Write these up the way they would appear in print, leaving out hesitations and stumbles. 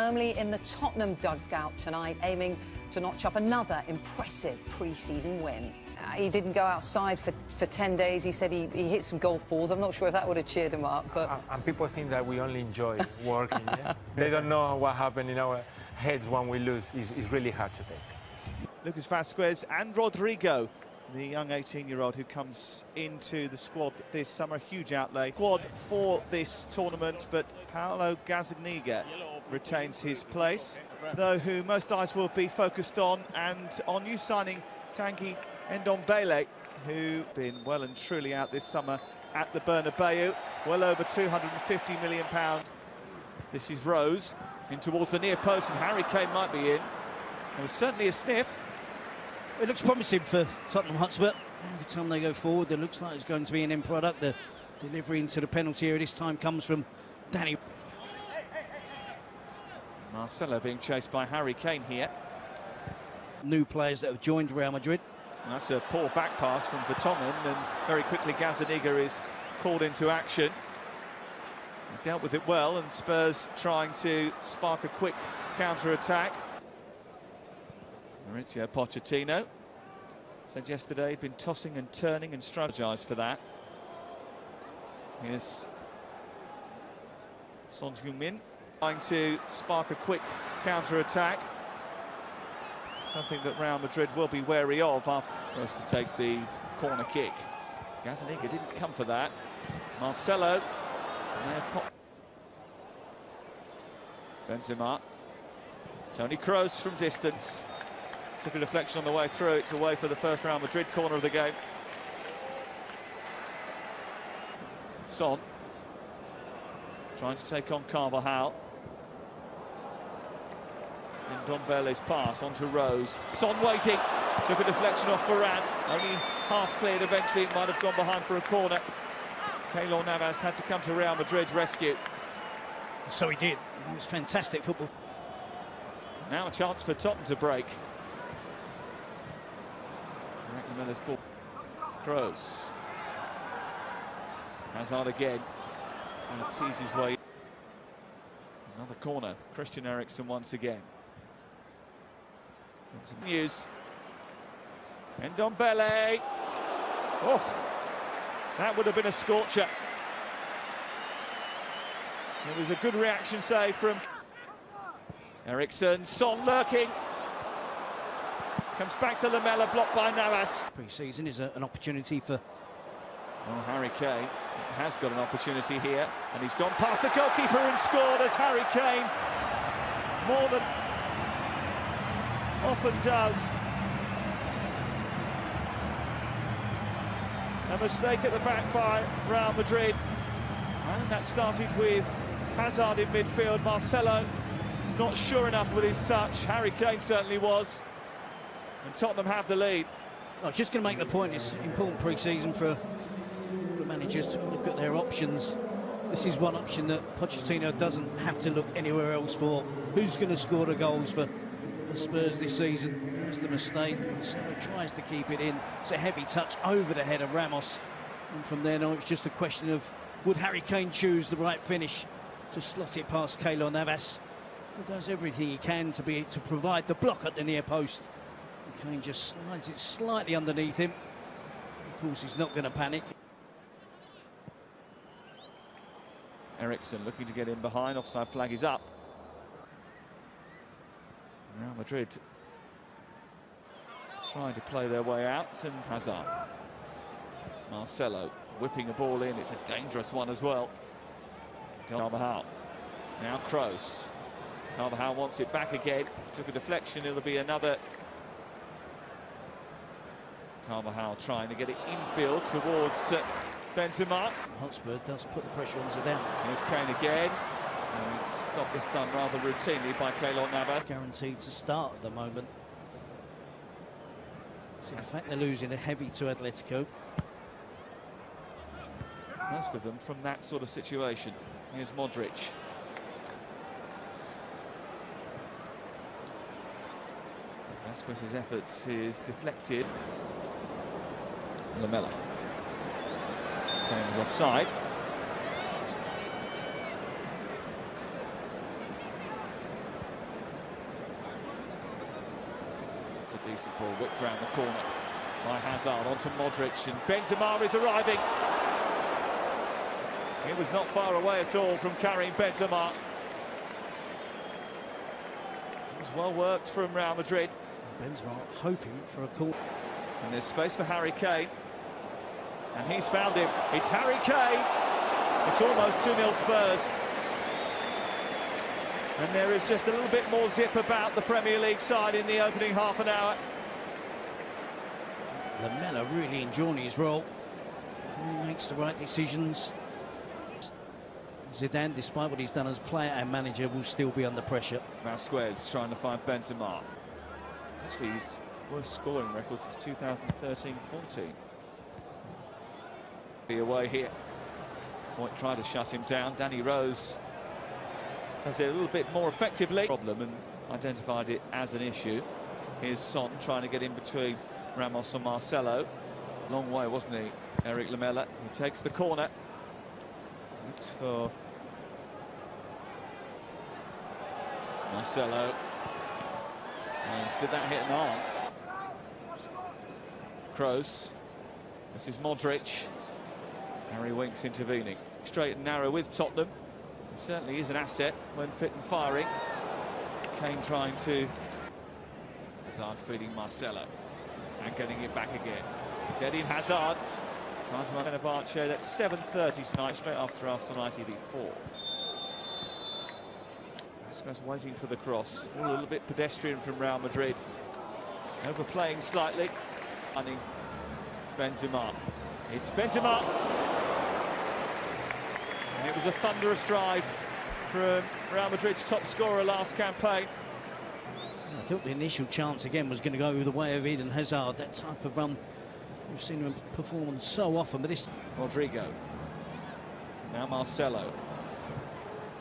firmly in the Tottenham dugout tonight, aiming to notch up another impressive pre-season win. He didn't go outside for 10 days. He said he hit some golf balls. I'm not sure if that would have cheered him up. But and people think that we only enjoy working. Yeah? They don't know what happened in our heads when we lose. It's really hard to take. Lucas Vazquez and Rodrigo, the young 18-year-old who comes into the squad this summer, huge outlay. Squad for this tournament, but Paolo Gazzaniga retains his place, though who most eyes will be focused on, and on new signing Tanguy Ndombele, who been well and truly out this summer at the Bernabeu, well over £250 million. This is Rose in towards the near post, and Harry Kane might be in. There was certainly a sniff. It looks promising for Tottenham Hotspur. Every time they go forward, it looks like it's going to be an end product. The delivery into the penalty area this time comes from Danny. Marcelo being chased by Harry Kane here. New players that have joined Real Madrid. And that's a poor back pass from Vertonghen, and very quickly Gazzaniga is called into action. He dealt with it well, and Spurs trying to spark a quick counter-attack. Mauricio Pochettino said yesterday he'd been tossing and turning and strategized for that. Here's Son Heung-min trying to spark a quick counter-attack. Something that Real Madrid will be wary of after first to take the corner kick. Gazzaniga didn't come for that. Marcelo. Benzema. Toni Kroos from distance. Took a deflection on the way through. It's away for the first Real Madrid corner of the game. Son. Trying to take on Carvajal. And Ndombele's pass onto Rose. Son waiting. Took a deflection off Varane. Only half cleared. Eventually it might have gone behind for a corner. Keylor Navas had to come to Real Madrid's rescue. So he did. It was fantastic football. Now a chance for Tottenham to break. Miller's ball. Kroos. Hazard again. Trying to tease his way. Another corner. Christian Eriksen once again. News. Ndombele. Oh, that would have been a scorcher. It was a good reaction save from Eriksen. Son lurking. Comes back to Lamela, blocked by Navas. Pre-season is an opportunity for... Well, Harry Kane has got an opportunity here, and he's gone past the goalkeeper and scored as Harry Kane more than often does. A mistake at the back by Real Madrid, and that started with Hazard in midfield. Marcelo not sure enough with his touch. Harry Kane certainly was, and Tottenham have the lead. I was just going to make the point, it's important pre-season for the managers to look at their options. This is one option that Pochettino doesn't have to look anywhere else for. Who's going to score the goals for Spurs this season? There's the mistake. So he tries to keep it in. It's a heavy touch over the head of Ramos. And from there on, it's just a question of would Harry Kane choose the right finish to slot it past Keylor Navas, who does everything he can to provide the block at the near post. And Kane just slides it slightly underneath him. Of course, he's not going to panic. Eriksen looking to get in behind. Offside flag is up. Real Madrid trying to play their way out, and Hazard. Marcelo whipping the ball in. It's a dangerous one as well. Carvajal. Now Kroos. Carvajal wants it back again. Took a deflection. It'll be another. Carvajal trying to get it infield towards Benzema. Hotspur does put the pressure on Zidane. Here's Kane again. And it's stopped this time rather routinely by Keylor Navas. Guaranteed to start at the moment. So in fact, they're losing a heavy to Atletico. Most of them from that sort of situation. Here's Modric. Vazquez's effort is deflected. Lamela. Kane was offside. That's a decent ball, whipped around the corner by Hazard onto Modric, and Benzema is arriving. It was not far away at all from Karim Benzema. It was well worked from Real Madrid. Benzema hoping for a call. And there's space for Harry Kane. And he's found him. It's Harry Kane. It's almost 2-0 Spurs. And there is just a little bit more zip about the Premier League side in the opening half an hour. Lamela really enjoying his role. He makes the right decisions. Zidane, despite what he's done as player and manager, will still be under pressure. Vasquez trying to find Benzema. Actually, his worst scoring record since 2013-14. Be away here. Foyt tried to shut him down. Danny Rose does it a little bit more effectively. Problem, and identified it as an issue. Here's Son trying to get in between Ramos and Marcelo. Long way, wasn't he? Eric Lamela. He takes the corner. Looks for Marcelo. And did that hit an arm? Kroos. This is Modric. Harry Winks intervening. Straight and narrow with Tottenham. He certainly is an asset when fit and firing. Kane trying to... Hazard feeding Marcelo. And getting it back again. It's Eden Hazard. Trying to Fenerbahce. That's 7:30 tonight, straight after Arsenal ITV 4. Vasquez waiting for the cross. A little bit pedestrian from Real Madrid. Overplaying slightly. Running Benzema. It's Benzema. And it was a thunderous drive from Real Madrid's top scorer last campaign. I thought the initial chance again was going to go the way of Eden Hazard. That type of run we've seen him perform so often, but this... Rodrigo. Now Marcelo.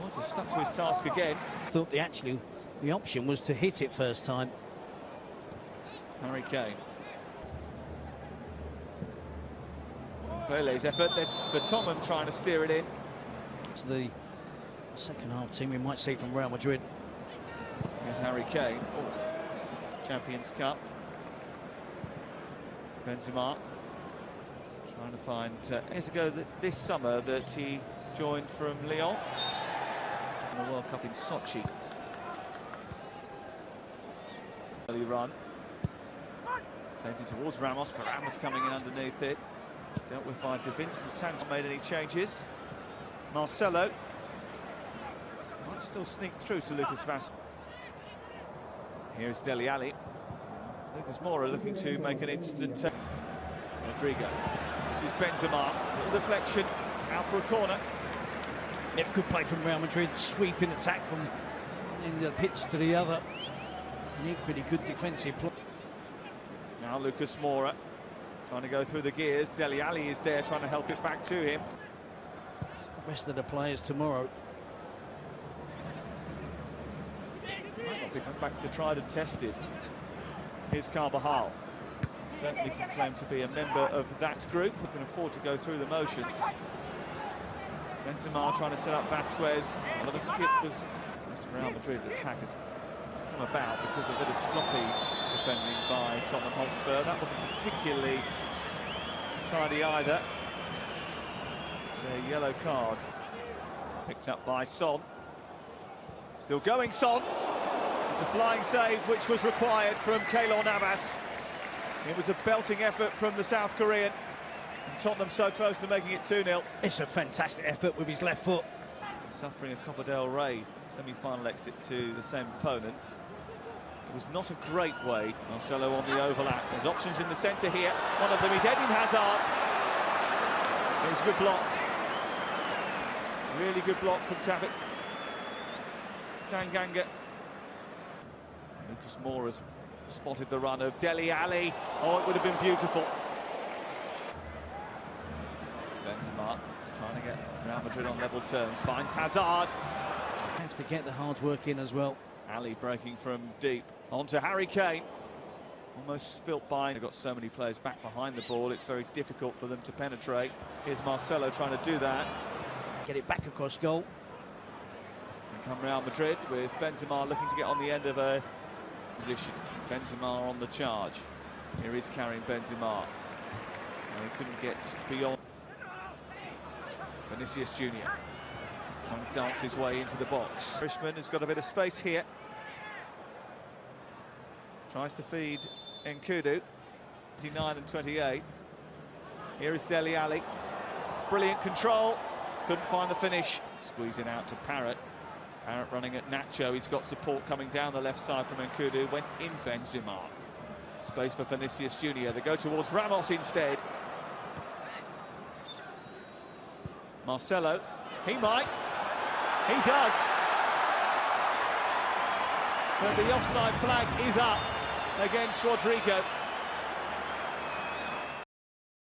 Foyt has stuck to his task again. I thought the option was to hit it first time. Harry Kane. Pele's effort. That's for Tottenham trying to steer it in. To the second half team we might see from Real Madrid. Here's Harry Kane. Oh. Champions Cup. Benzema trying to find years ago this summer that he joined from Lyon in the World Cup in Sochi. Early run. Safety towards Ramos, for Ramos coming in underneath it. Dealt with by De Vincent. Sanchez made any changes. Marcelo might still sneak through to Lucas Vasquez. Here's Dele Alli. Lucas Moura looking to make an instant. Rodrigo. This is Benzema. Little deflection. Out for a corner. Yeah, good play from Real Madrid. Sweeping attack from one end of the pitch to the other. An equally good defensive play. Now Lucas Moura trying to go through the gears. Dele Alli is there trying to help it back to him. The rest of the players tomorrow. Might not be going back to the tried and tested. Here's Carvajal. Certainly can claim to be a member of that group who can afford to go through the motions. Benzema trying to set up Vasquez. Another skip was... This Real Madrid attack has come about because of a bit of sloppy defending by Tottenham Hotspur. That wasn't particularly tidy either. It's a yellow card. Picked up by Son. Still going, Son. It's a flying save which was required from Keylor Navas. It was a belting effort from the South Korean. And Tottenham so close to making it 2-0. It's a fantastic effort with his left foot. Suffering a Copa del Rey semi-final exit to the same opponent. It was not a great way. Marcelo on the overlap. There's options in the centre here. One of them is Eden Hazard. It was a good block. Really good block from Tanganga. Lucas Moura's spotted the run of Dele Alli. Oh, it would have been beautiful. Benzema trying to get Real Madrid on level terms. Finds Hazard. Have to get the hard work in as well. Ali breaking from deep. On to Harry Kane. Almost spilt by. They've got so many players back behind the ball. It's very difficult for them to penetrate. Here's Marcelo trying to do that. Get it back across goal. And come Real Madrid with Benzema looking to get on the end of a position. Benzema on the charge. Here is carrying Benzema. And he couldn't get beyond. Vinicius Junior trying to dance his way into the box. Irishman has got a bit of space here. Tries to feed Nkudu. 29 and 28. Here is Dele Alli. Brilliant control. Couldn't find the finish. Squeezing out to Parrott. Parrott running at Nacho. He's got support coming down the left side from Nkudu. Went in Benzema. Space for Vinicius Junior. They go towards Ramos instead. Marcelo. He might. He does. But the offside flag is up against Rodrigo.